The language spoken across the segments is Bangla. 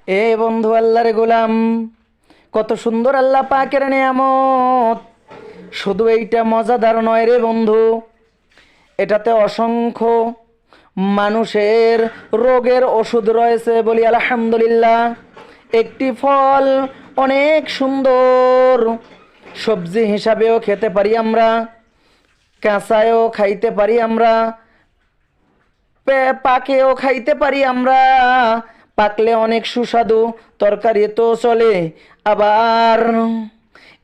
এ বন্ধু, আল্লাহর গোলাম, কত সুন্দর আল্লাহ পাকের নিয়ামত। শুধু এইটা মজাদার নয় রে বন্ধু, এটাতে অসংখ্য মানুষের রোগের ওষুধ রয়েছে। বলি আলহামদুলিল্লাহ। একটি ফল অনেক সুন্দর, সবজি হিসাবেও খেতে পারি আমরা, কাঁচায়ও খাইতে পারি আমরা, পাকেও খাইতে পারি আমরা। পাকলে অনেক সুস্বাদু, তরকারি তো চলে। আবার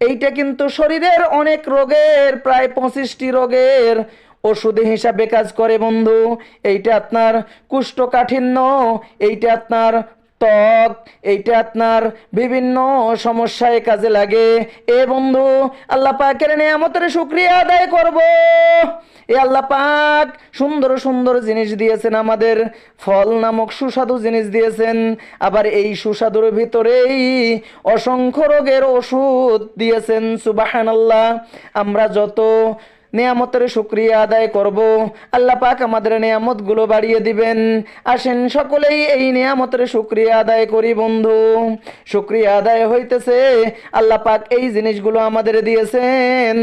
এইটা কিন্তু শরীরের অনেক রোগের, প্রায় 25টি রোগের ওষুধ হিসাবে কাজ করে বন্ধু। এইটা আপনার কুষ্ঠকাঠিন্য, এইটা আপনার ত্বক, এইটা আপনার বিভিন্ন সমস্যায় কাজে লাগে। এ বন্ধু, আল্লাহ পাকের নিয়ামতের শুকরিয়া আদায় করব। এ আল্লাহ পাক সুন্দর সুন্দর জিনিস দিয়েছেন আমাদের, ফল নামক সুস্বাদু জিনিস দিয়েছেন। আবার এই সুস্বাদুর ভিতরেই অসংখ্য রোগের ওষুধ দিয়েছেন। সুবহানাল্লাহ। আমরা যত নিয়ামতের শুকরিয়া আদায় করব, আল্লাহ পাক আমাদের নিয়ামতগুলো বাড়িয়ে দিবেন। আসেন সকলেই এই নিয়ামতের শুকরিয়া আদায় করি বন্ধু। শুকরিয়া আদায় হইতেছে, আল্লাহ পাক এই জিনিসগুলো আমাদের দিয়েছেন,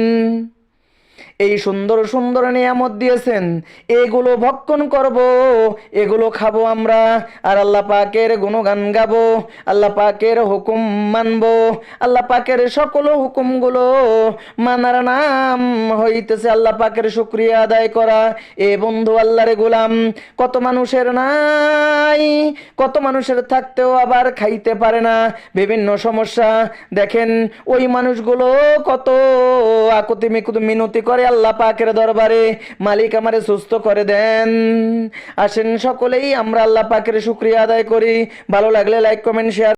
এই সুন্দর সুন্দর নিয়ামত দিয়েছেন, এগুলো ভক্ষণ করব, এগুলো খাবো আমরা, আর আল্লাহ পাকের গুণগান গাবো, আল্লাহ পাকের হুকুম মানবো। আল্লাহ পাকের সকল হুকুমগুলো মানার নাম হইতেছে আল্লাহ পাকের শুকরিয়া আদায় করা। এ বন্ধু, আল্লাহর গোলাম, কত মানুষের নাই, কত মানুষের থাকতেও আবার খাইতে পারে না, বিভিন্ন সমস্যা। দেখেন ওই মানুষগুলো কত আকুতি মিনতি করে আল্লাহ পাকের দরবারে, মালিক আমারে সুস্থ করে দেন। আসেন সকলেই আমরা আল্লাহ পাকের শুকরিয়া আদায় করি। ভালো লাগলে লাইক, কমেন্ট, শেয়ার।